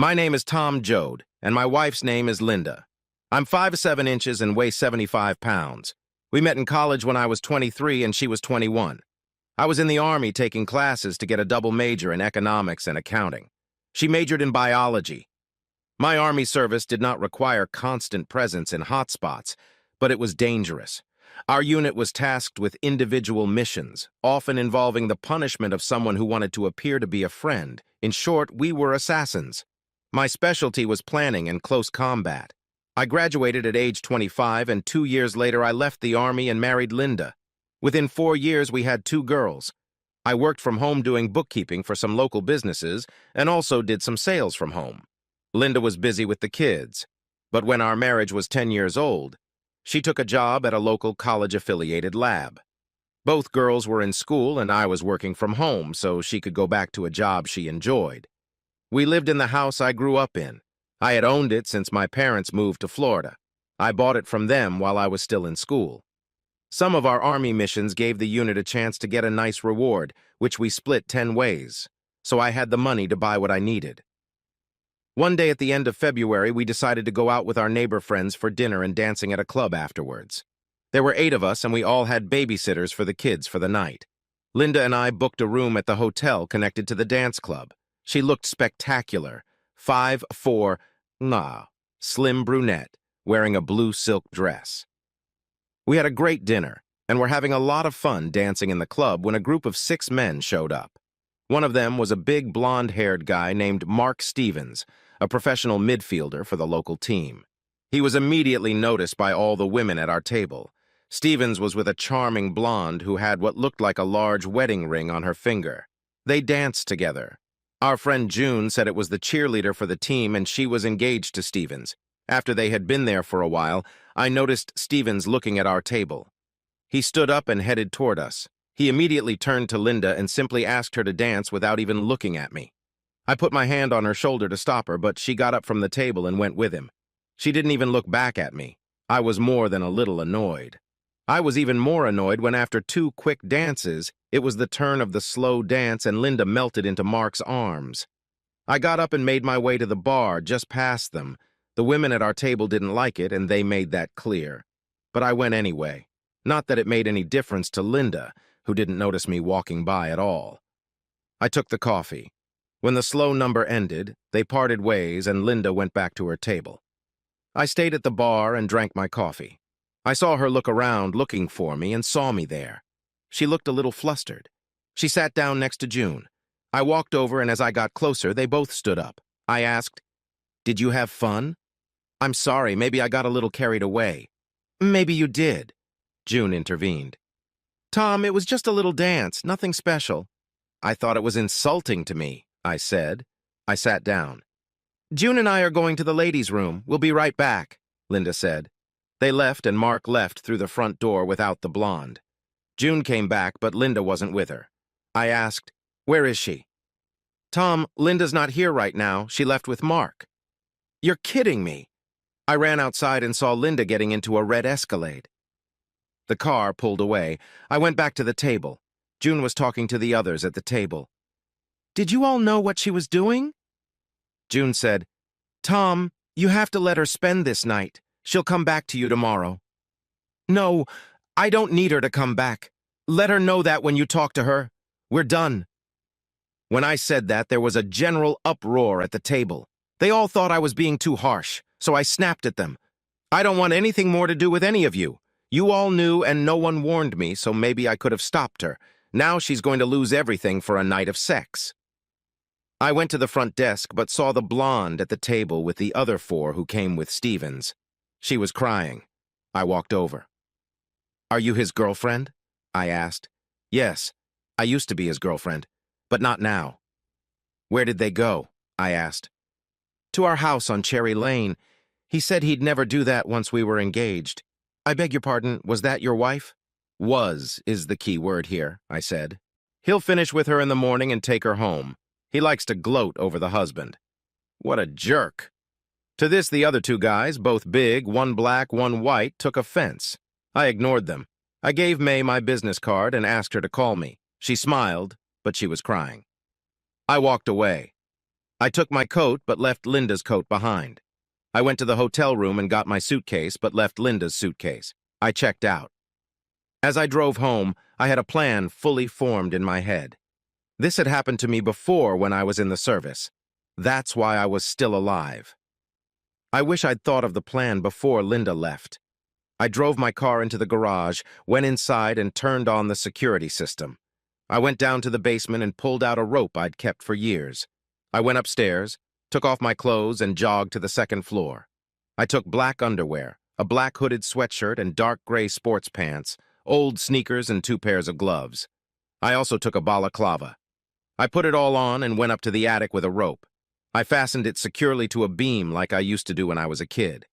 My name is Tom Jode, and my wife's name is Linda. I'm 5'7" and weigh 75 pounds. We met in college when I was 23 and she was 21. I was in the Army taking classes to get a double major in economics and accounting. She majored in biology. My Army service did not require constant presence in hotspots, but it was dangerous. Our unit was tasked with individual missions, often involving the punishment of someone who wanted to appear to be a friend. In short, we were assassins. My specialty was planning and close combat. I graduated at age 25, and 2 years later I left the Army and married Linda. Within 4 years, we had 2 girls. I worked from home doing bookkeeping for some local businesses and also did some sales from home. Linda was busy with the kids, but when our marriage was 10 years old, she took a job at a local college-affiliated lab. Both girls were in school and I was working from home so she could go back to a job she enjoyed. We lived in the house I grew up in. I had owned it since my parents moved to Florida. I bought it from them while I was still in school. Some of our Army missions gave the unit a chance to get a nice reward, which we split 10 ways, so I had the money to buy what I needed. One day at the end of February, we decided to go out with our neighbor friends for dinner and dancing at a club afterwards. There were 8 of us, and we all had babysitters for the kids for the night. Linda and I booked a room at the hotel connected to the dance club. She looked spectacular, 5'4", slim brunette, wearing a blue silk dress. We had a great dinner, and were having a lot of fun dancing in the club when a group of 6 men showed up. One of them was a big blonde-haired guy named Mark Stevens, a professional midfielder for the local team. He was immediately noticed by all the women at our table. Stevens was with a charming blonde who had what looked like a large wedding ring on her finger. They danced together. Our friend June said it was the cheerleader for the team and she was engaged to Stevens. After they had been there for a while, I noticed Stevens looking at our table. He stood up and headed toward us. He immediately turned to Linda and simply asked her to dance without even looking at me. I put my hand on her shoulder to stop her, but she got up from the table and went with him. She didn't even look back at me. I was more than a little annoyed. I was even more annoyed when after 2 quick dances, it was the turn of the slow dance and Linda melted into Mark's arms. I got up and made my way to the bar, just past them. The women at our table didn't like it, and they made that clear. But I went anyway. Not that it made any difference to Linda, who didn't notice me walking by at all. I took the coffee. When the slow number ended, they parted ways and Linda went back to her table. I stayed at the bar and drank my coffee. I saw her look around looking for me and saw me there. She looked a little flustered. She sat down next to June. I walked over and as I got closer, they both stood up. I asked, "Did you have fun?" "I'm sorry, maybe I got a little carried away." "Maybe you did," June intervened. "Tom, it was just a little dance, nothing special." "I thought it was insulting to me," I said. I sat down. "June and I are going to the ladies' room. We'll be right back," Linda said. They left and Mark left through the front door without the blonde. June came back, but Linda wasn't with her. I asked, "Where is she?" "Tom, Linda's not here right now. She left with Mark." "You're kidding me." I ran outside and saw Linda getting into a red Escalade. The car pulled away. I went back to the table. June was talking to the others at the table. "Did you all know what she was doing?" June said, "Tom, you have to let her spend this night. She'll come back to you tomorrow." "No, I don't need her to come back. Let her know that when you talk to her. We're done." When I said that, there was a general uproar at the table. They all thought I was being too harsh, so I snapped at them. "I don't want anything more to do with any of you. You all knew and no one warned me, so maybe I could have stopped her. Now she's going to lose everything for a night of sex." I went to the front desk but saw the blonde at the table with the other 4 who came with Stevens. She was crying. I walked over. "Are you his girlfriend?" I asked. "Yes, I used to be his girlfriend, but not now." "Where did they go?" I asked. "To our house on Cherry Lane. He said he'd never do that once we were engaged." "I beg your pardon, was that your wife?" "Was is the key word here," I said. "He'll finish with her in the morning and take her home. He likes to gloat over the husband." What a jerk. To this, the other 2 guys, both big, one black, one white, took offense. I ignored them. I gave May my business card and asked her to call me. She smiled, but she was crying. I walked away. I took my coat but left Linda's coat behind. I went to the hotel room and got my suitcase but left Linda's suitcase. I checked out. As I drove home, I had a plan fully formed in my head. This had happened to me before when I was in the service. That's why I was still alive. I wish I'd thought of the plan before Linda left. I drove my car into the garage, went inside, and turned on the security system. I went down to the basement and pulled out a rope I'd kept for years. I went upstairs, took off my clothes, and jogged to the second floor. I took black underwear, a black hooded sweatshirt, and dark gray sports pants, old sneakers, and 2 pairs of gloves. I also took a balaclava. I put it all on and went up to the attic with a rope. I fastened it securely to a beam like I used to do when I was a kid.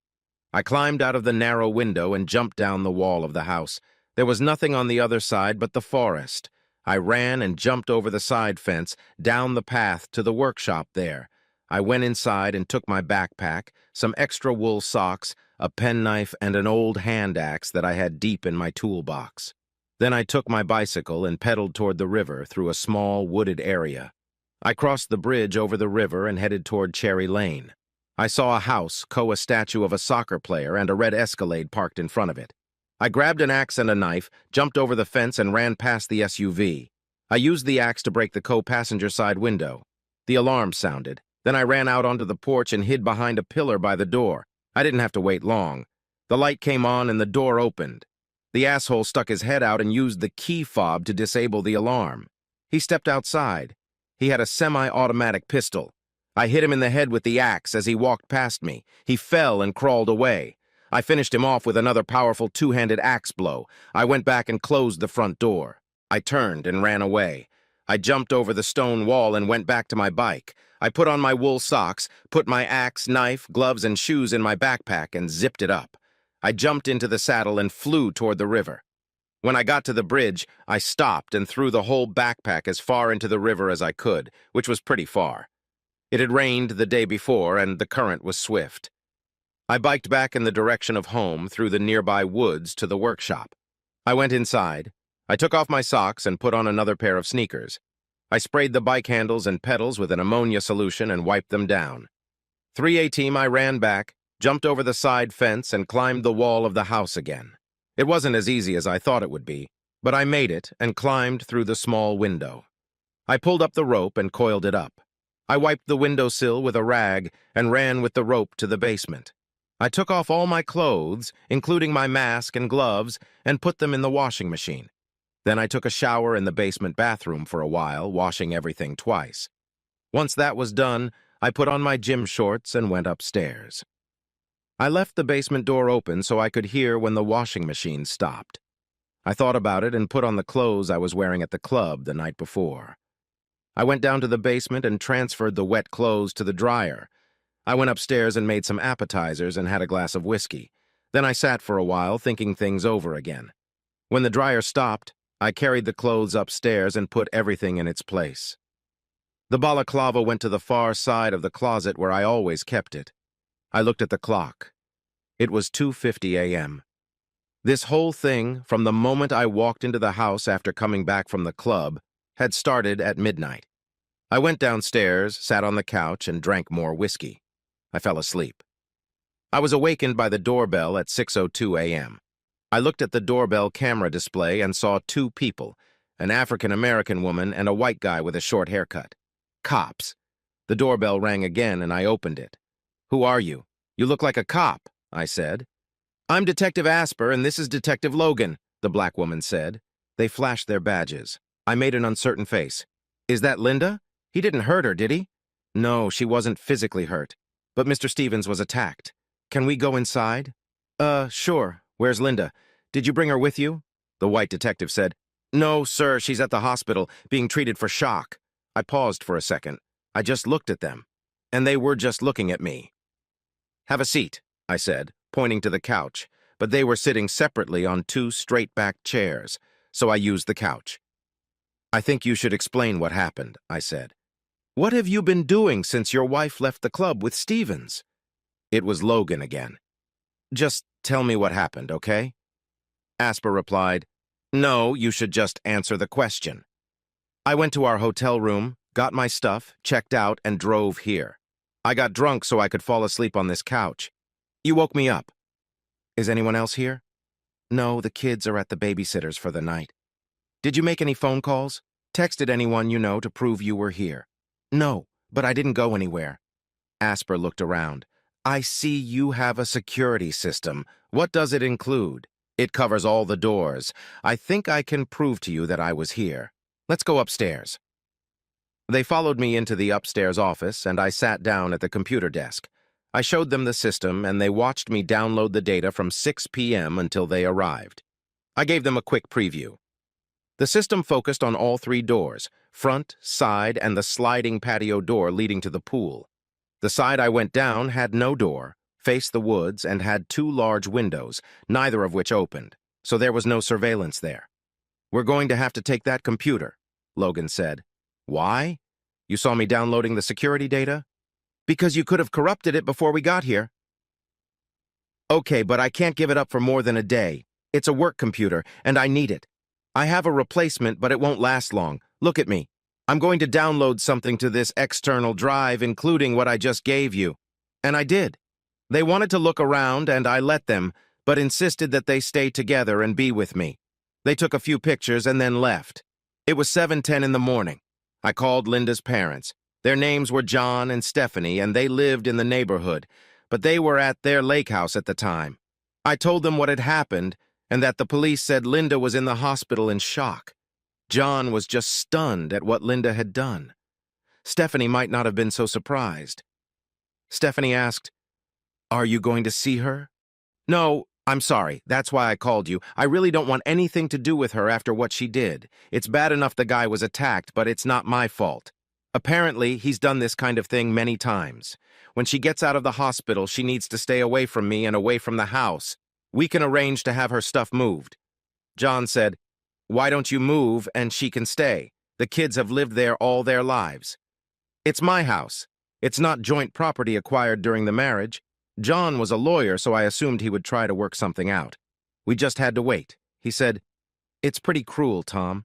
I climbed out of the narrow window and jumped down the wall of the house. There was nothing on the other side but the forest. I ran and jumped over the side fence, down the path to the workshop there. I went inside and took my backpack, some extra wool socks, a penknife, and an old hand axe that I had deep in my toolbox. Then I took my bicycle and pedaled toward the river through a small wooded area. I crossed the bridge over the river and headed toward Cherry Lane. I saw a house, a statue of a soccer player, and a red Escalade parked in front of it. I grabbed an axe and a knife, jumped over the fence, and ran past the SUV. I used the axe to break the co-passenger side window. The alarm sounded. Then I ran out onto the porch and hid behind a pillar by the door. I didn't have to wait long. The light came on and the door opened. The asshole stuck his head out and used the key fob to disable the alarm. He stepped outside. He had a semi-automatic pistol. I hit him in the head with the axe as he walked past me. He fell and crawled away. I finished him off with another powerful 2-handed axe blow. I went back and closed the front door. I turned and ran away. I jumped over the stone wall and went back to my bike. I put on my wool socks, put my axe, knife, gloves, and shoes in my backpack and zipped it up. I jumped into the saddle and flew toward the river. When I got to the bridge, I stopped and threw the whole backpack as far into the river as I could, which was pretty far. It had rained the day before, and the current was swift. I biked back in the direction of home through the nearby woods to the workshop. I went inside. I took off my socks and put on another pair of sneakers. I sprayed the bike handles and pedals with an ammonia solution and wiped them down. 3A team, I ran back, jumped over the side fence, and climbed the wall of the house again. It wasn't as easy as I thought it would be, but I made it and climbed through the small window. I pulled up the rope and coiled it up. I wiped the windowsill with a rag and ran with the rope to the basement. I took off all my clothes, including my mask and gloves, and put them in the washing machine. Then I took a shower in the basement bathroom for a while, washing everything twice. Once that was done, I put on my gym shorts and went upstairs. I left the basement door open so I could hear when the washing machine stopped. I thought about it and put on the clothes I was wearing at the club the night before. I went down to the basement and transferred the wet clothes to the dryer. I went upstairs and made some appetizers and had a glass of whiskey. Then I sat for a while thinking things over again. When the dryer stopped, I carried the clothes upstairs and put everything in its place. The balaclava went to the far side of the closet where I always kept it. I looked at the clock. It was 2:50 a.m. This whole thing, from the moment I walked into the house after coming back from the club, had started at midnight. I went downstairs, sat on the couch, and drank more whiskey. I fell asleep. I was awakened by the doorbell at 6:02 a.m. I looked at the doorbell camera display and saw 2 people, an African-American woman and a white guy with a short haircut. Cops. The doorbell rang again and I opened it. "Who are you? You look like a cop," I said. "I'm Detective Asper and this is Detective Logan," the black woman said. They flashed their badges. I made an uncertain face. "Is that Linda? He didn't hurt her, did he?" "No, she wasn't physically hurt. But Mr. Stevens was attacked. Can we go inside?" Sure. Where's Linda? Did you bring her with you?" The white detective said. "No, sir, she's at the hospital, being treated for shock." I paused for a second. I just looked at them. And they were just looking at me. "Have a seat," I said, pointing to the couch, but they were sitting separately on 2 straight-backed chairs, so I used the couch. "I think you should explain what happened," I said. "What have you been doing since your wife left the club with Stevens?" It was Logan again. "Just tell me what happened, okay?" Asper replied, "No, you should just answer the question." I went to our hotel room, got my stuff, checked out, and drove here. I got drunk so I could fall asleep on this couch. You woke me up. Is anyone else here? No, the kids are at the babysitter's for the night. Did you make any phone calls? Texted anyone you know to prove you were here? No, but I didn't go anywhere. Asper looked around. I see you have a security system. What does it include? It covers all the doors. I think I can prove to you that I was here. Let's go upstairs. They followed me into the upstairs office, and I sat down at the computer desk. I showed them the system, and they watched me download the data from 6 p.m. until they arrived. I gave them a quick preview. The system focused on all 3 doors, front, side, and the sliding patio door leading to the pool. The side I went down had no door, faced the woods, and had 2 large windows, neither of which opened, so there was no surveillance there. We're going to have to take that computer, Logan said. Why? You saw me downloading the security data? Because you could have corrupted it before we got here. Okay, but I can't give it up for more than a day. It's a work computer, and I need it. I have a replacement, but it won't last long. Look at me. I'm going to download something to this external drive, including what I just gave you. And I did. They wanted to look around, and I let them, but insisted that they stay together and be with me. They took a few pictures and then left. It was 7:10 in the morning. I called Linda's parents. Their names were John and Stephanie, and they lived in the neighborhood, but they were at their lake house at the time. I told them what had happened, and that the police said Linda was in the hospital in shock. John was just stunned at what Linda had done. Stephanie might not have been so surprised. Stephanie asked, "Are you going to see her?" "No, I'm sorry. That's why I called you. I really don't want anything to do with her after what she did. It's bad enough the guy was attacked, but it's not my fault. Apparently, he's done this kind of thing many times. When she gets out of the hospital, she needs to stay away from me and away from the house. We can arrange to have her stuff moved." John said, "Why don't you move and she can stay? The kids have lived there all their lives." "It's my house. It's not joint property acquired during the marriage." John was a lawyer, so I assumed he would try to work something out. We just had to wait. He said, "It's pretty cruel, Tom.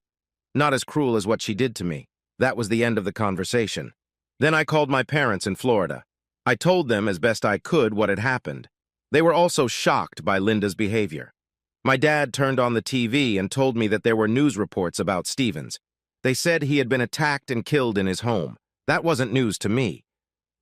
Not as cruel as what she did to me." That was the end of the conversation. Then I called my parents in Florida. I told them as best I could what had happened. They were also shocked by Linda's behavior. My dad turned on the TV and told me that there were news reports about Stevens. They said he had been attacked and killed in his home. That wasn't news to me.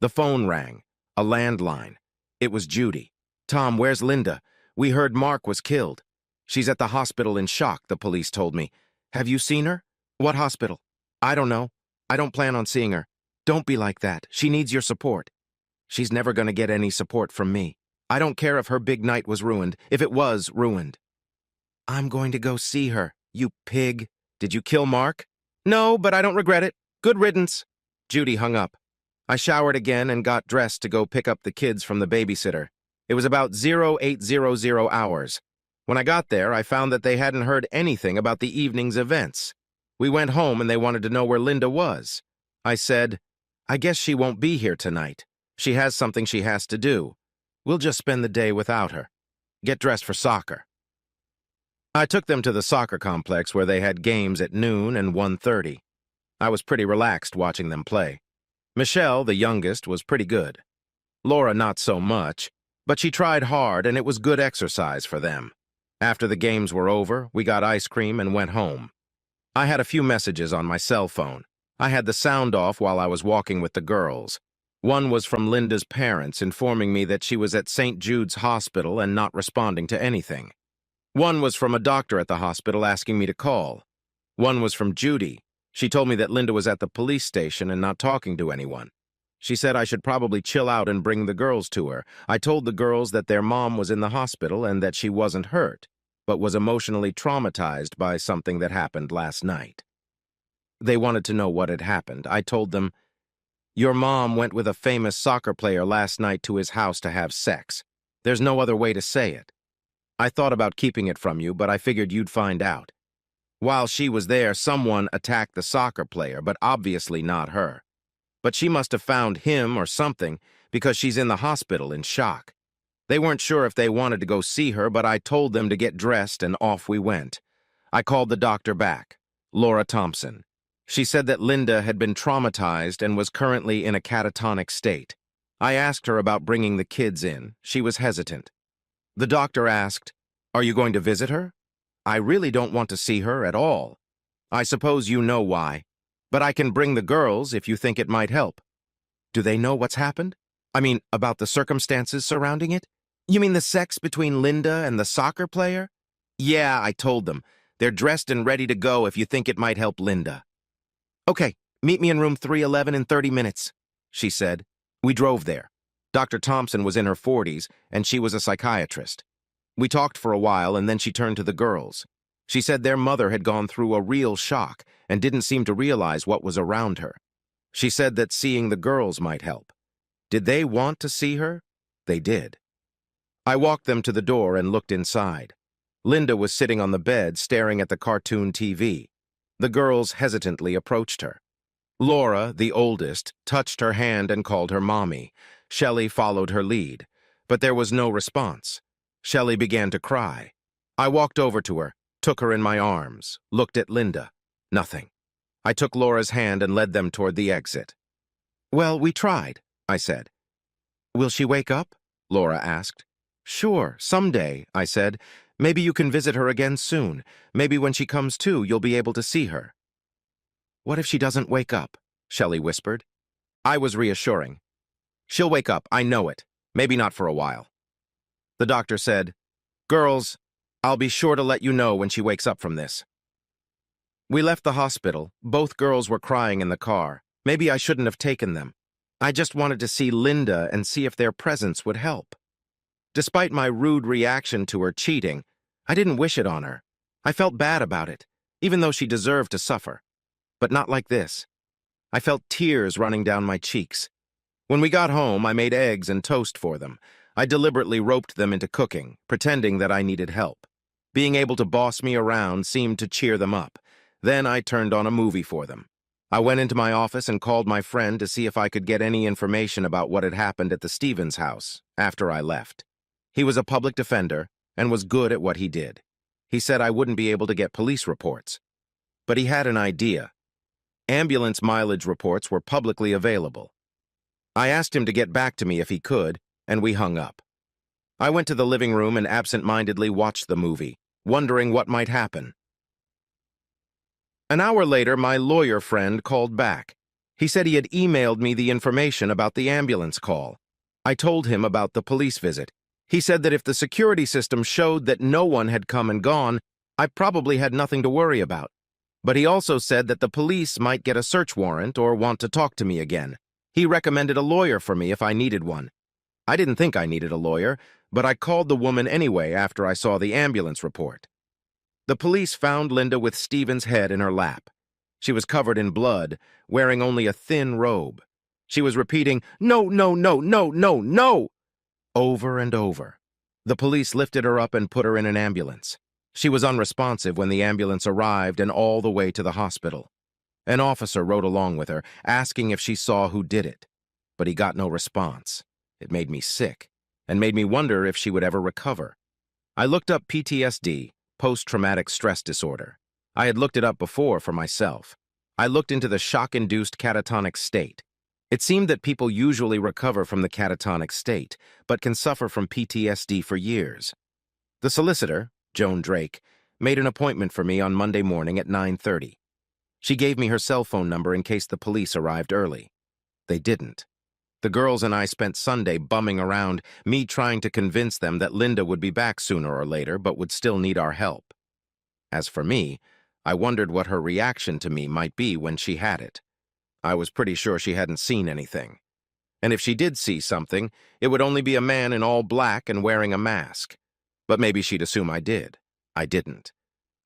The phone rang, a landline. It was Judy. "Tom, where's Linda? We heard Mark was killed." "She's at the hospital in shock," the police told me. "Have you seen her?" "What hospital?" "I don't know. I don't plan on seeing her." "Don't be like that. She needs your support." "She's never going to get any support from me. I don't care if her big night was ruined, if it was ruined." "I'm going to go see her, you pig." "Did you kill Mark?" "No, but I don't regret it. Good riddance." Judy hung up. I showered again and got dressed to go pick up the kids from the babysitter. It was about 0800 hours. When I got there, I found that they hadn't heard anything about the evening's events. We went home and they wanted to know where Linda was. I said, "I guess she won't be here tonight. She has something she has to do. We'll just spend the day without her. Get dressed for soccer." I took them to the soccer complex where they had games at noon and 1:30. I was pretty relaxed watching them play. Michelle, the youngest, was pretty good. Laura not so much, but she tried hard and it was good exercise for them. After the games were over, we got ice cream and went home. I had a few messages on my cell phone. I had the sound off while I was walking with the girls. One was from Linda's parents informing me that she was at St. Jude's Hospital and not responding to anything. One was from a doctor at the hospital asking me to call. One was from Judy. She told me that Linda was at the police station and not talking to anyone. She said I should probably chill out and bring the girls to her. I told the girls that their mom was in the hospital and that she wasn't hurt, but was emotionally traumatized by something that happened last night. They wanted to know what had happened. I told them, "Your mom went with a famous soccer player last night to his house to have sex. There's no other way to say it. I thought about keeping it from you, but I figured you'd find out. While she was there, someone attacked the soccer player, but obviously not her. But she must have found him or something because she's in the hospital in shock. They weren't sure if they wanted to go see her, but I told them to get dressed and off we went. I called the doctor back, Laura Thompson. She said that Linda had been traumatized and was currently in a catatonic state. I asked her about bringing the kids in. She was hesitant. The doctor asked, "Are you going to visit her?" "I really don't want to see her at all." "I suppose you know why. But I can bring the girls if you think it might help." "Do they know what's happened? I mean, about the circumstances surrounding it?" "You mean the sex between Linda and the soccer player?" "Yeah, I told them. They're dressed and ready to go if you think it might help Linda." "Okay, meet me in room 311 in 30 minutes, she said. We drove there. Dr. Thompson was in her 40s, and she was a psychiatrist. We talked for a while, and then she turned to the girls. She said their mother had gone through a real shock and didn't seem to realize what was around her. She said that seeing the girls might help. Did they want to see her? They did. I walked them to the door and looked inside. Linda was sitting on the bed staring at the cartoon TV. The girls hesitantly approached her. Laura, the oldest, touched her hand and called her mommy. Shelley followed her lead, but there was no response. Shelley began to cry. I walked over to her, took her in my arms, looked at Linda. Nothing. I took Laura's hand and led them toward the exit. "Well, we tried," I said. "Will she wake up?" Laura asked. "Sure, someday," I said. "Maybe you can visit her again soon. Maybe when she comes to, you'll be able to see her." "What if she doesn't wake up?" Shelley whispered. I was reassuring. "She'll wake up, I know it. Maybe not for a while." The doctor said, "Girls, I'll be sure to let you know when she wakes up from this." We left the hospital. Both girls were crying in the car. Maybe I shouldn't have taken them. I just wanted to see Linda and see if their presence would help. Despite my rude reaction to her cheating, I didn't wish it on her. I felt bad about it, even though she deserved to suffer. But not like this. I felt tears running down my cheeks. When we got home, I made eggs and toast for them. I deliberately roped them into cooking, pretending that I needed help. Being able to boss me around seemed to cheer them up. Then I turned on a movie for them. I went into my office and called my friend to see if I could get any information about what had happened at the Stevens house after I left. He was a public defender and was good at what he did. He said I wouldn't be able to get police reports. But he had an idea. Ambulance mileage reports were publicly available. I asked him to get back to me if he could, and we hung up. I went to the living room and absent-mindedly watched the movie, wondering what might happen. An hour later, my lawyer friend called back. He said he had emailed me the information about the ambulance call. I told him about the police visit. He said that if the security system showed that no one had come and gone, I probably had nothing to worry about. But he also said that the police might get a search warrant or want to talk to me again. He recommended a lawyer for me if I needed one. I didn't think I needed a lawyer, but I called the woman anyway after I saw the ambulance report. The police found Linda with Stephen's head in her lap. She was covered in blood, wearing only a thin robe. She was repeating, "No, no, no, no, no, no," over and over. The police lifted her up and put her in an ambulance. She was unresponsive when the ambulance arrived and all the way to the hospital. An officer rode along with her, asking if she saw who did it. But he got no response. It made me sick, and made me wonder if she would ever recover. I looked up PTSD, post-traumatic stress disorder. I had looked it up before for myself. I looked into the shock-induced catatonic state. It seemed that people usually recover from the catatonic state, but can suffer from PTSD for years. The solicitor, Joan Drake, made an appointment for me on Monday morning at 9:30. She gave me her cell phone number in case the police arrived early. They didn't. The girls and I spent Sunday bumming around, me trying to convince them that Linda would be back sooner or later but would still need our help. As for me, I wondered what her reaction to me might be when she had it. I was pretty sure she hadn't seen anything. And if she did see something, it would only be a man in all black and wearing a mask. But maybe she'd assume I did. I didn't.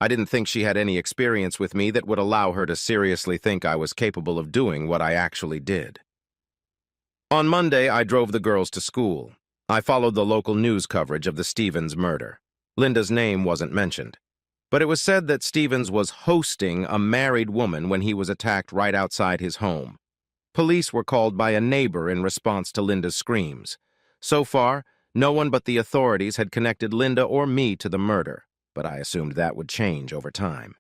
I didn't think she had any experience with me that would allow her to seriously think I was capable of doing what I actually did. On Monday, I drove the girls to school. I followed the local news coverage of the Stevens murder. Linda's name wasn't mentioned. But it was said that Stevens was hosting a married woman when he was attacked right outside his home. Police were called by a neighbor in response to Linda's screams. So far, no one but the authorities had connected Linda or me to the murder, but I assumed that would change over time.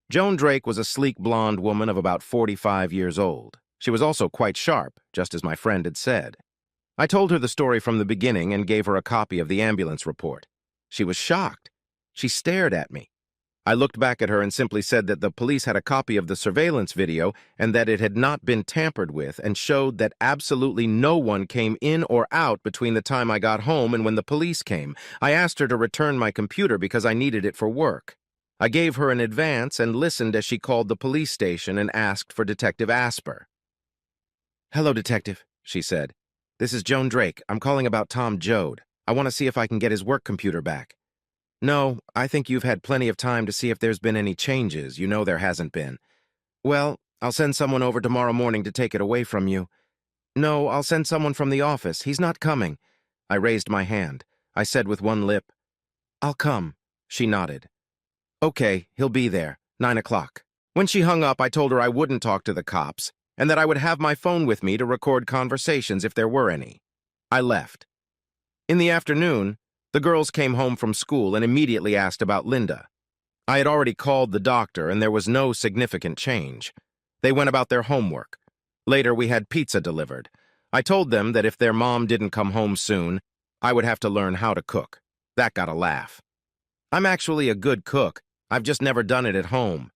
Joan Drake was a sleek blonde woman of about 45 years old. She was also quite sharp, just as my friend had said. I told her the story from the beginning and gave her a copy of the ambulance report. She was shocked. She stared at me. I looked back at her and simply said that the police had a copy of the surveillance video and that it had not been tampered with and showed that absolutely no one came in or out between the time I got home and when the police came. I asked her to return my computer because I needed it for work. I gave her an advance and listened as she called the police station and asked for Detective Asper. "Hello, Detective," she said. "This is Joan Drake. I'm calling about Tom Joad. I want to see if I can get his work computer back." "No, I think you've had plenty of time to see if there's been any changes. You know there hasn't been." "Well, I'll send someone over tomorrow morning to take it away from you." "No, I'll send someone from the office. He's not coming." I raised my hand. I said with one lip, "I'll come." She nodded. "Okay, he'll be there, 9 o'clock. When she hung up, I told her I wouldn't talk to the cops and that I would have my phone with me to record conversations if there were any. I left. In the afternoon, the girls came home from school and immediately asked about Linda. I had already called the doctor and there was no significant change. They went about their homework. Later, we had pizza delivered. I told them that if their mom didn't come home soon, I would have to learn how to cook. That got a laugh. I'm actually a good cook. I've just never done it at home.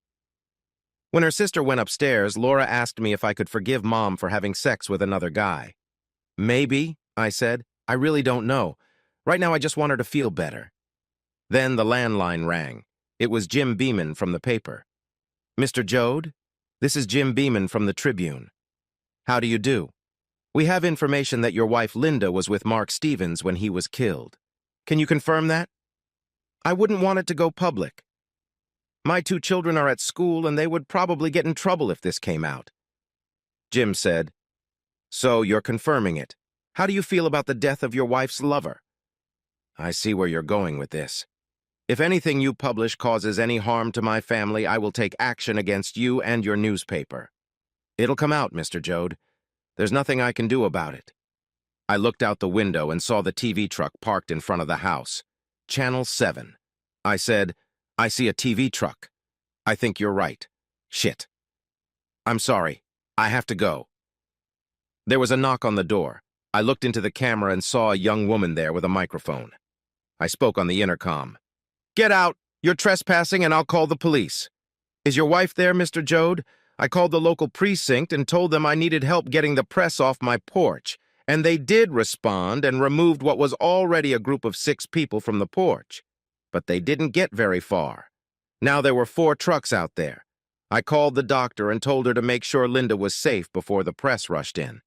When her sister went upstairs, Laura asked me if I could forgive Mom for having sex with another guy. "Maybe," I said. "I really don't know. Right now I just want her to feel better." Then the landline rang. It was Jim Beeman from the paper. "Mr. Joad? This is Jim Beeman from the Tribune. How do you do? We have information that your wife Linda was with Mark Stevens when he was killed. Can you confirm that? I wouldn't want it to go public. My 2 children are at school and they would probably get in trouble if this came out." Jim said, "So you're confirming it. How do you feel about the death of your wife's lover?" "I see where you're going with this. If anything you publish causes any harm to my family, I will take action against you and your newspaper. It'll come out, Mr. Joad. There's nothing I can do about it." I looked out the window and saw the TV truck parked in front of the house. Channel 7. I said, "I see a TV truck. I think you're right. Shit. I'm sorry. I have to go." There was a knock on the door. I looked into the camera and saw a young woman there with a microphone. I spoke on the intercom. "Get out! You're trespassing and I'll call the police." "Is your wife there, Mr. Joad? I called the local precinct and told them I needed help getting the press off my porch, and they did respond and removed what was already a group of 6 people from the porch. But they didn't get very far. Now there were 4 trucks out there. I called the doctor and told her to make sure Linda was safe before the press rushed in.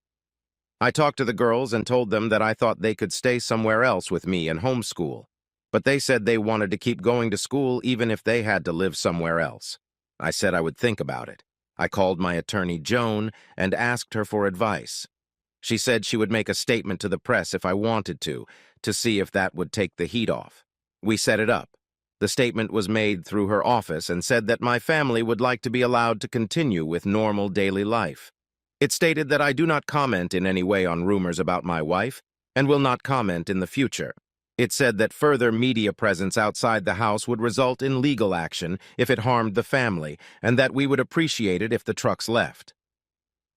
I talked to the girls and told them that I thought they could stay somewhere else with me and homeschool, but they said they wanted to keep going to school even if they had to live somewhere else. I said I would think about it. I called my attorney, Joan, and asked her for advice. She said she would make a statement to the press if I wanted to see if that would take the heat off. We set it up. The statement was made through her office and said that my family would like to be allowed to continue with normal daily life. It stated that I do not comment in any way on rumors about my wife and will not comment in the future. It said that further media presence outside the house would result in legal action if it harmed the family, and that we would appreciate it if the trucks left.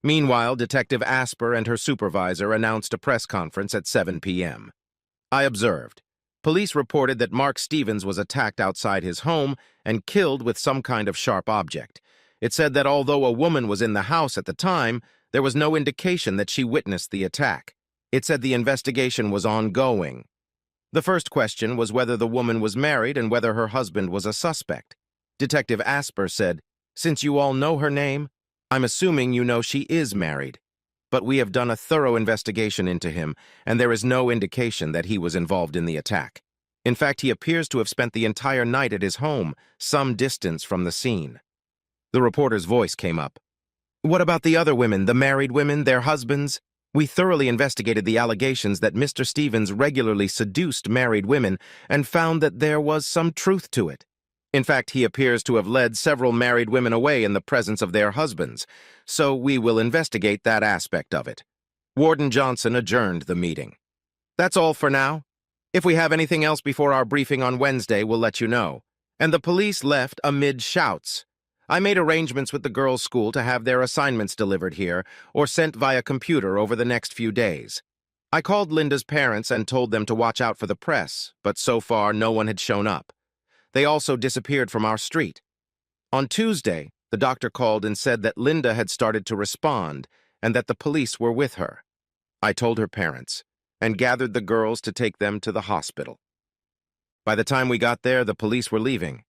Meanwhile, Detective Asper and her supervisor announced a press conference at 7 p.m. I observed. Police reported that Mark Stevens was attacked outside his home and killed with some kind of sharp object. It said that although a woman was in the house at the time, there was no indication that she witnessed the attack. It said the investigation was ongoing. The first question was whether the woman was married and whether her husband was a suspect. Detective Asper said, "Since you all know her name, I'm assuming you know she is married. But we have done a thorough investigation into him, and there is no indication that he was involved in the attack. In fact, he appears to have spent the entire night at his home, some distance from the scene." The reporter's voice came up. "What about the other women, the married women, their husbands? We thoroughly investigated the allegations that Mr. Stevens regularly seduced married women and found that there was some truth to it. In fact, he appears to have led several married women away in the presence of their husbands, so we will investigate that aspect of it." Warden Johnson adjourned the meeting. "That's all for now. If we have anything else before our briefing on Wednesday, we'll let you know." And the police left amid shouts. I made arrangements with the girls' school to have their assignments delivered here or sent via computer over the next few days. I called Linda's parents and told them to watch out for the press, but so far no one had shown up. They also disappeared from our street. On Tuesday, the doctor called and said that Linda had started to respond and that the police were with her. I told her parents and gathered the girls to take them to the hospital. By the time we got there, the police were leaving.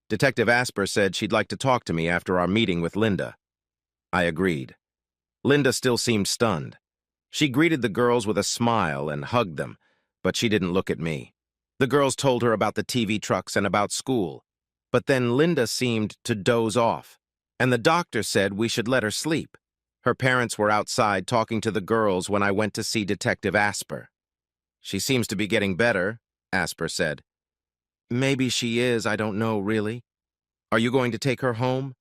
Detective Asper said she'd like to talk to me after our meeting with Linda. I agreed. Linda still seemed stunned. She greeted the girls with a smile and hugged them, but she didn't look at me. The girls told her about the TV trucks and about school, but then Linda seemed to doze off, and the doctor said we should let her sleep. Her parents were outside talking to the girls when I went to see Detective Asper. "She seems to be getting better," Asper said. "Maybe she is, I don't know, really. Are you going to take her home?"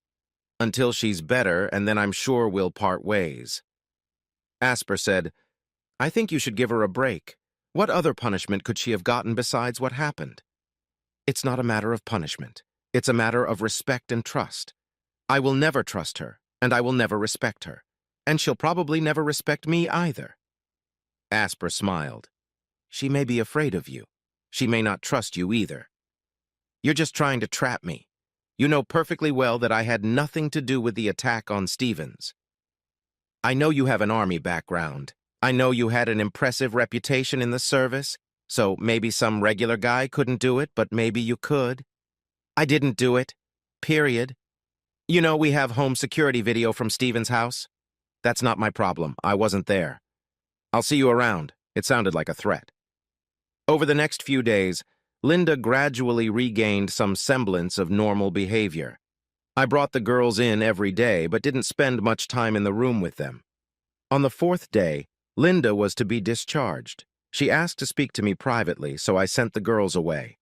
"Until she's better, and then I'm sure we'll part ways." Asper said, "I think you should give her a break. What other punishment could she have gotten besides what happened?" "It's not a matter of punishment. It's a matter of respect and trust. I will never trust her, and I will never respect her. And she'll probably never respect me either." Asper smiled. "She may be afraid of you. She may not trust you either. You're just trying to trap me. You know perfectly well that I had nothing to do with the attack on Stevens. I know you have an army background. I know you had an impressive reputation in the service, so maybe some regular guy couldn't do it, but maybe you could. I didn't do it. Period. You know we have home security video from Stevens' house? That's not my problem. I wasn't there. I'll see you around." It sounded like a threat. Over the next few days, Linda gradually regained some semblance of normal behavior. I brought the girls in every day, but didn't spend much time in the room with them. On the fourth day, Linda was to be discharged. She asked to speak to me privately, so I sent the girls away.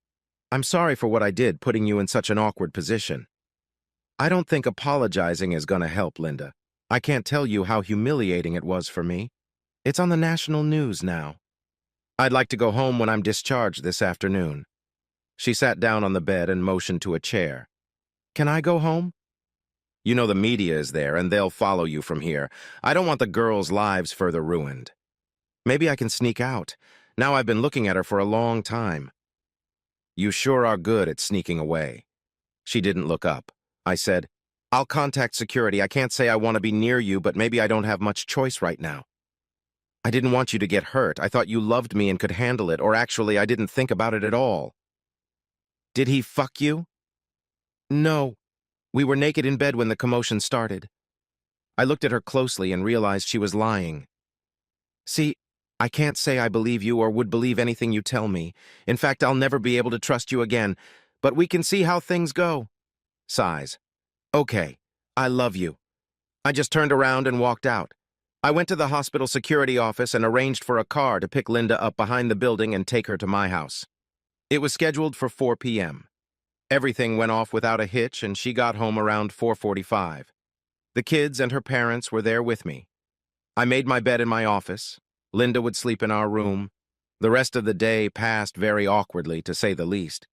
"I'm sorry for what I did, putting you in such an awkward position." "I don't think apologizing is going to help, Linda. I can't tell you how humiliating it was for me. It's on the national news now. I'd like to go home when I'm discharged this afternoon." She sat down on the bed and motioned to a chair. "Can I go home?" "You know the media is there, and they'll follow you from here. I don't want the girls' lives further ruined. Maybe I can sneak out. Now I've been looking at her for a long time." "You sure are good at sneaking away." She didn't look up. I said, "I'll contact security. I can't say I want to be near you, but maybe I don't have much choice right now. I didn't want you to get hurt. I thought you loved me and could handle it, or actually I didn't think about it at all." "Did he fuck you?" "No. We were naked in bed when the commotion started." I looked at her closely and realized she was lying. "See, I can't say I believe you or would believe anything you tell me. In fact, I'll never be able to trust you again. But we can see how things go." Sighs. "Okay, I love you." I just turned around and walked out. I went to the hospital security office and arranged for a car to pick Linda up behind the building and take her to my house. It was scheduled for 4 p.m. Everything went off without a hitch, and she got home around 4:45. The kids and her parents were there with me. I made my bed in my office. Linda would sleep in our room. The rest of the day passed very awkwardly, to say the least.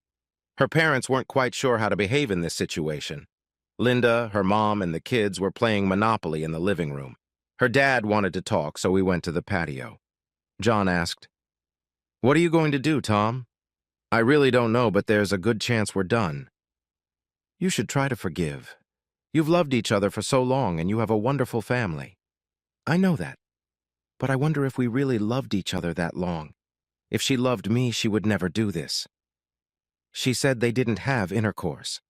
Her parents weren't quite sure how to behave in this situation. Linda, her mom, and the kids were playing Monopoly in the living room. Her dad wanted to talk, so we went to the patio. John asked, "What are you going to do, Tom?" "I really don't know, but there's a good chance we're done." "You should try to forgive. You've loved each other for so long, and you have a wonderful family." "I know that. But I wonder if we really loved each other that long. If she loved me, she would never do this." "She said they didn't have intercourse."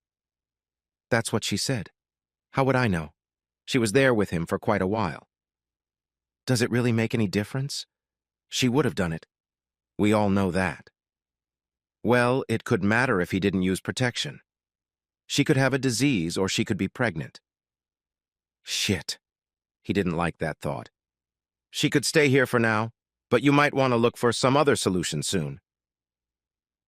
"That's what she said. How would I know? She was there with him for quite a while." "Does it really make any difference? She would have done it. We all know that." "Well, it could matter if he didn't use protection. She could have a disease or she could be pregnant." Shit. He didn't like that thought. "She could stay here for now, but you might want to look for some other solution soon."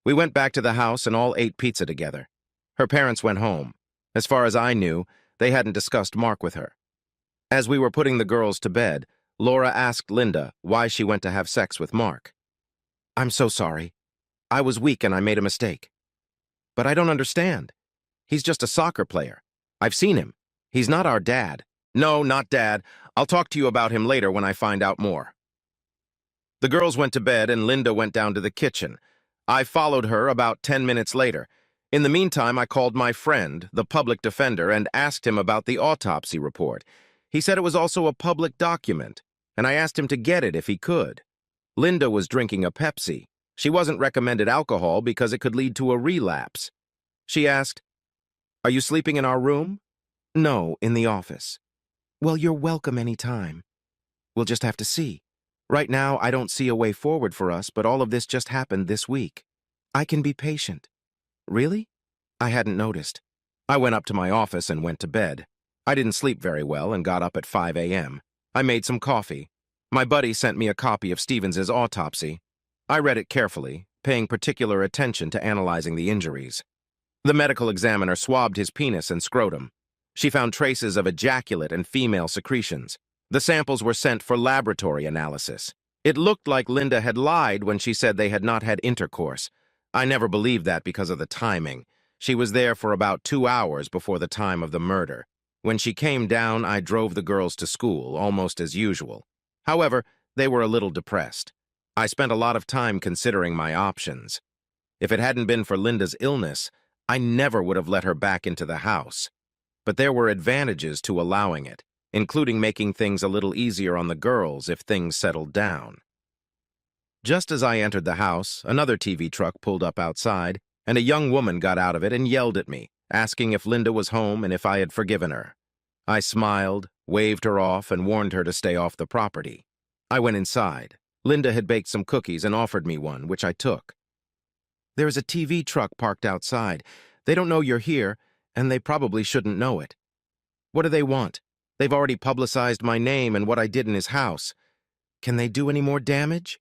We went back to the house and all ate pizza together. Her parents went home. As far as I knew, they hadn't discussed Mark with her. As we were putting the girls to bed, Laura asked Linda why she went to have sex with Mark. "I'm so sorry. I was weak and I made a mistake." "But I don't understand. He's just a soccer player. I've seen him. He's not our dad. No, not dad. I'll talk to you about him later when I find out more. The girls went to bed and Linda went down to the kitchen. I followed her about 10 minutes later. In the meantime, I called my friend, the public defender, and asked him about the autopsy report. He said it was also a public document, and I asked him to get it if he could. Linda was drinking a Pepsi. She wasn't recommended alcohol because it could lead to a relapse. She asked, "Are you sleeping in our room?" "No, in the office." "Well, you're welcome any time. We'll just have to see. Right now, I don't see a way forward for us, but all of this just happened this week. I can be patient." "Really?" I hadn't noticed. I went up to my office and went to bed. I didn't sleep very well and got up at 5 a.m. I made some coffee. My buddy sent me a copy of Stevens's autopsy. I read it carefully, paying particular attention to analyzing the injuries. The medical examiner swabbed his penis and scrotum. She found traces of ejaculate and female secretions. The samples were sent for laboratory analysis. It looked like Linda had lied when she said they had not had intercourse. I never believed that because of the timing. She was there for about 2 hours before the time of the murder. When she came down, I drove the girls to school, almost as usual. However, they were a little depressed. I spent a lot of time considering my options. If it hadn't been for Linda's illness, I never would have let her back into the house. But there were advantages to allowing it, including making things a little easier on the girls if things settled down. Just as I entered the house, another TV truck pulled up outside, and a young woman got out of it and yelled at me, asking if Linda was home and if I had forgiven her. I smiled, waved her off, and warned her to stay off the property. I went inside. Linda had baked some cookies and offered me one, which I took. "There is a TV truck parked outside. They don't know you're here, and they probably shouldn't know it. What do they want? They've already publicized my name and what I did in his house. Can they do any more damage?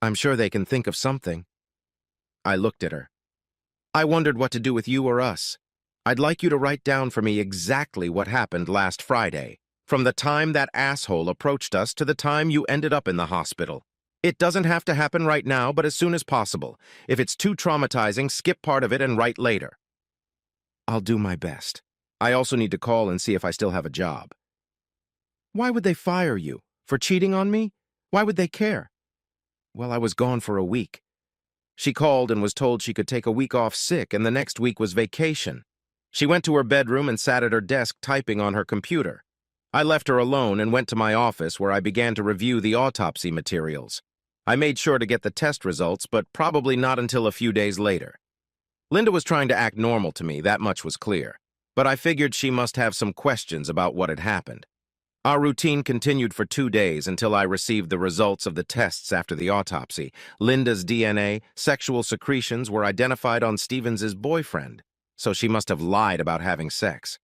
I'm sure they can think of something." I looked at her. "I wondered what to do with you or us. I'd like you to write down for me exactly what happened last Friday, from the time that asshole approached us to the time you ended up in the hospital. It doesn't have to happen right now, but as soon as possible. If it's too traumatizing, skip part of it and write later." "I'll do my best. I also need to call and see if I still have a job." "Why would they fire you? For cheating on me? Why would they care?" "Well, I was gone for a week." She called and was told she could take a week off sick, and the next week was vacation. She went to her bedroom and sat at her desk typing on her computer. I left her alone and went to my office where I began to review the autopsy materials. I made sure to get the test results, but probably not until a few days later. Linda was trying to act normal to me, that much was clear. But I figured she must have some questions about what had happened. Our routine continued for 2 days until I received the results of the tests after the autopsy. Linda's DNA, sexual secretions were identified on Stevens's boyfriend, so she must have lied about having sex.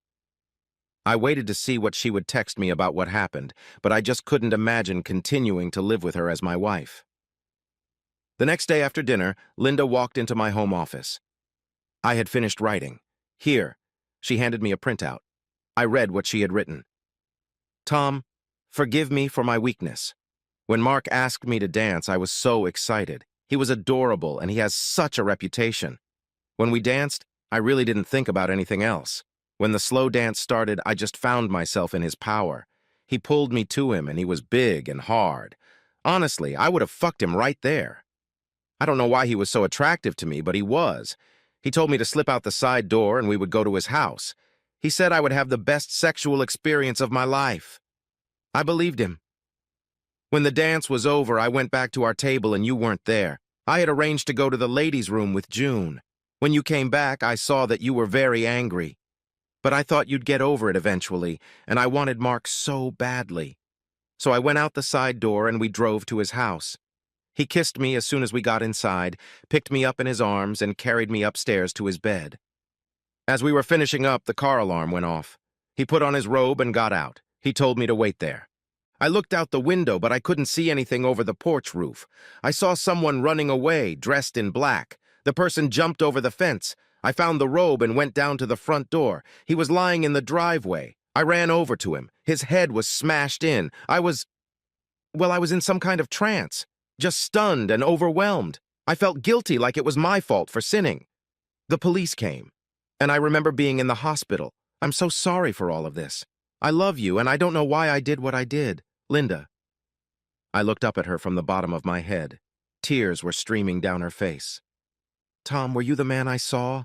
I waited to see what she would text me about what happened, but I just couldn't imagine continuing to live with her as my wife. The next day after dinner, Linda walked into my home office. I had finished writing. "Here." She handed me a printout. I read what she had written. "Tom, forgive me for my weakness. When Mark asked me to dance, I was so excited. He was adorable, and he has such a reputation. When we danced, I really didn't think about anything else. When the slow dance started, I just found myself in his power. He pulled me to him, and he was big and hard. Honestly, I would have fucked him right there. I don't know why he was so attractive to me, but he was. He told me to slip out the side door and we would go to his house. He said I would have the best sexual experience of my life. I believed him. When the dance was over, I went back to our table and you weren't there. I had arranged to go to the ladies' room with June. When you came back, I saw that you were very angry. But I thought you'd get over it eventually, and I wanted Mark so badly. So I went out the side door and we drove to his house. He kissed me as soon as we got inside, picked me up in his arms, and carried me upstairs to his bed. As we were finishing up, the car alarm went off. He put on his robe and got out. He told me to wait there. I looked out the window, but I couldn't see anything over the porch roof. I saw someone running away, dressed in black. The person jumped over the fence. I found the robe and went down to the front door. He was lying in the driveway. I ran over to him. His head was smashed in. I was in some kind of trance, just stunned and overwhelmed. I felt guilty, like it was my fault for sinning. The police came, and I remember being in the hospital. I'm so sorry for all of this. I love you, and I don't know why I did what I did. Linda. I looked up at her from the bottom of my head. Tears were streaming down her face. Tom, were you the man I saw?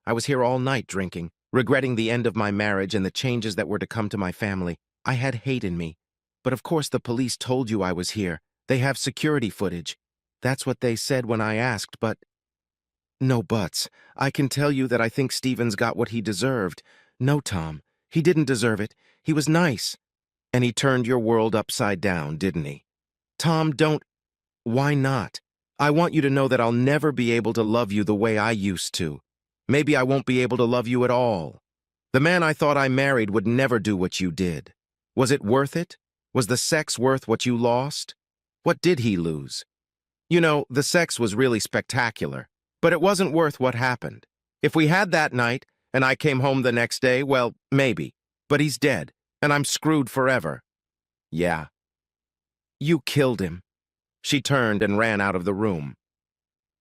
I was here all night drinking, regretting the end of my marriage and the changes that were to come to my family. I had hate in me. But of course the police told you I was here. They have security footage. That's what they said when I asked, but... No buts. I can tell you that I think Stevens got what he deserved. No, Tom, he didn't deserve it. He was nice. And he turned your world upside down, didn't he? Tom, don't... Why not? I want you to know that I'll never be able to love you the way I used to. Maybe I won't be able to love you at all. The man I thought I married would never do what you did. Was it worth it? Was the sex worth what you lost? What did he lose? You know, the sex was really spectacular, but it wasn't worth what happened. If we had that night, and I came home the next day, well, maybe. But he's dead, and I'm screwed forever. Yeah. You killed him. She turned and ran out of the room.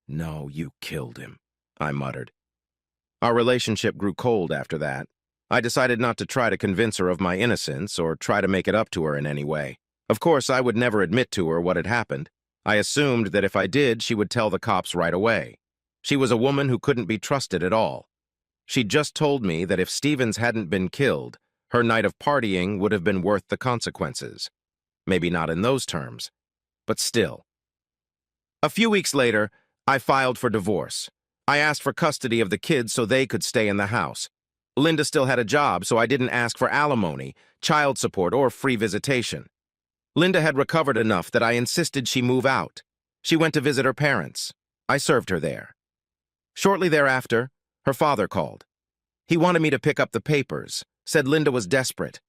No, you killed him, I muttered. Our relationship grew cold after that. I decided not to try to convince her of my innocence or try to make it up to her in any way. Of course, I would never admit to her what had happened. I assumed that if I did, she would tell the cops right away. She was a woman who couldn't be trusted at all. She'd just told me that if Stevens hadn't been killed, her night of partying would have been worth the consequences. Maybe not in those terms, but still. A few weeks later, I filed for divorce. I asked for custody of the kids so they could stay in the house. Linda still had a job, so I didn't ask for alimony, child support, or free visitation. Linda had recovered enough that I insisted she move out. She went to visit her parents. I served her there. Shortly thereafter, her father called. He wanted me to pick up the papers, said Linda was desperate.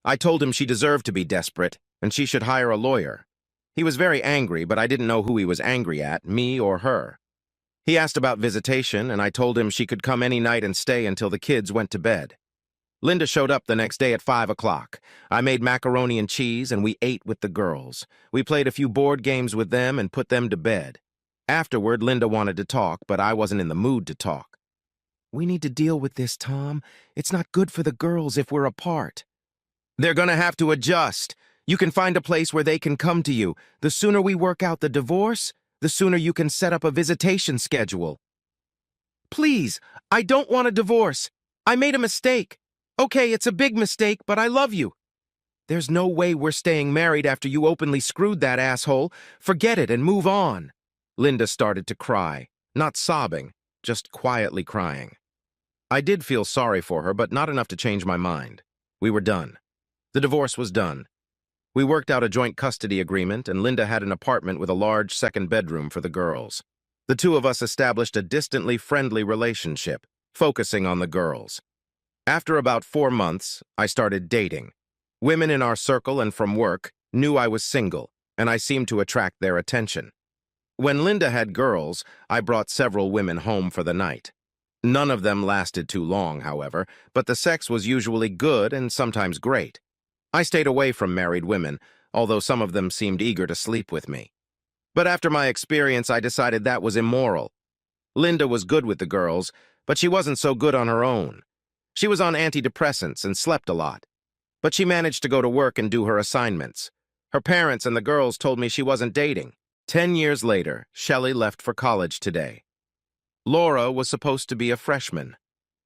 I told him she deserved to be desperate, and she should hire a lawyer. He was very angry, but I didn't know who he was angry at, me or her. He asked about visitation, and I told him she could come any night and stay until the kids went to bed. Linda showed up the next day at 5 o'clock. I made macaroni and cheese, and we ate with the girls. We played a few board games with them and put them to bed. Afterward, Linda wanted to talk, but I wasn't in the mood to talk. We need to deal with this, Tom. It's not good for the girls if we're apart. They're gonna have to adjust. You can find a place where they can come to you. The sooner we work out the divorce, the sooner you can set up a visitation schedule. Please, I don't want a divorce. I made a mistake. Okay, it's a big mistake, but I love you. There's no way we're staying married after you openly screwed that asshole. Forget it and move on. Linda started to cry, not sobbing, just quietly crying. I did feel sorry for her, but not enough to change my mind. We were done. The divorce was done. We worked out a joint custody agreement, and Linda had an apartment with a large second bedroom for the girls. The two of us established a distantly friendly relationship, focusing on the girls. After about 4 months, I started dating. Women in our circle and from work knew I was single, and I seemed to attract their attention. When Linda had girls, I brought several women home for the night. None of them lasted too long, however, but the sex was usually good and sometimes great. I stayed away from married women, although some of them seemed eager to sleep with me. But after my experience, I decided that was immoral. Linda was good with the girls, but she wasn't so good on her own. She was on antidepressants and slept a lot. But she managed to go to work and do her assignments. Her parents and the girls told me she wasn't dating. 10 years later, Shelley left for college today. Laura was supposed to be a freshman.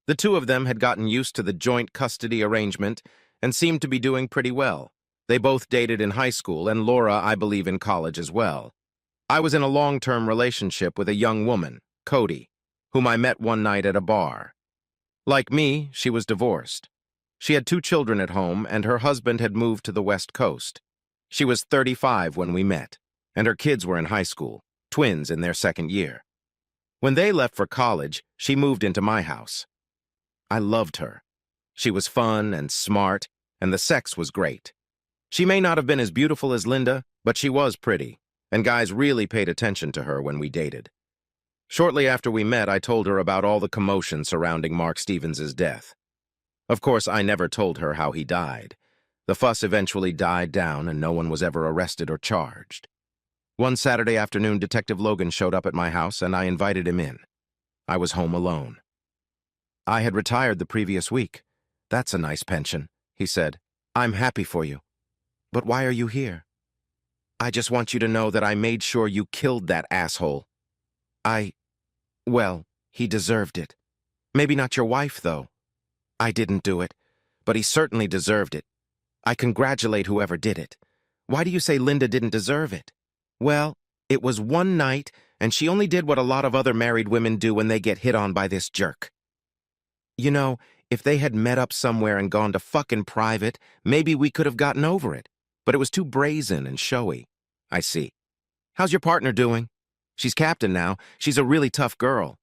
The two of them had gotten used to the joint custody arrangement and seemed to be doing pretty well. They both dated in high school, and Laura, I believe, in college as well. I was in a long-term relationship with a young woman, Cody, whom I met one night at a bar. Like me, she was divorced. She had 2 children at home, and her husband had moved to the West Coast. She was 35 when we met, and her kids were in high school, twins in their 2nd year. When they left for college, she moved into my house. I loved her. She was fun and smart, and the sex was great. She may not have been as beautiful as Linda, but she was pretty, and guys really paid attention to her when we dated. Shortly after we met, I told her about all the commotion surrounding Mark Stevens' death. Of course, I never told her how he died. The fuss eventually died down, and no one was ever arrested or charged. One Saturday afternoon, Detective Logan showed up at my house, and I invited him in. I was home alone. I had retired the previous week. That's a nice pension, he said. I'm happy for you. But why are you here? I just want you to know that I made sure you killed that asshole. Well, he deserved it. Maybe not your wife, though. I didn't do it, but he certainly deserved it. I congratulate whoever did it. Why do you say Linda didn't deserve it? Well, it was one night, and she only did what a lot of other married women do when they get hit on by this jerk. You know, if they had met up somewhere and gone to fucking private, maybe we could have gotten over it. But it was too brazen and showy. I see. How's your partner doing? She's captain now. She's a really tough girl.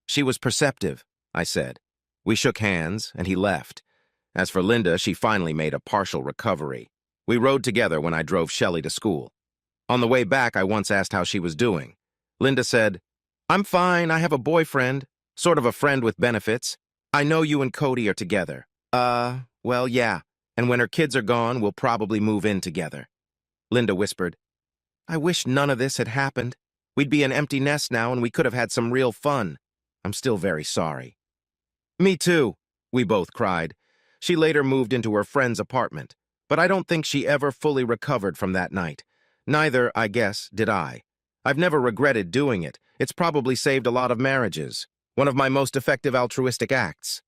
She was perceptive, I said. We shook hands, and he left. As for Linda, she finally made a partial recovery. We rode together when I drove Shelley to school. On the way back, I once asked how she was doing. Linda said, I'm fine, I have a boyfriend, sort of a friend with benefits. I know you and Cody are together. Well, yeah, and when her kids are gone, we'll probably move in together. Linda whispered, I wish none of this had happened. We'd be an empty nest now and we could have had some real fun. I'm still very sorry. Me too, we both cried. She later moved into her friend's apartment, but I don't think she ever fully recovered from that night. Neither, I guess, did I. I've never regretted doing it. It's probably saved a lot of marriages. One of my most effective altruistic acts.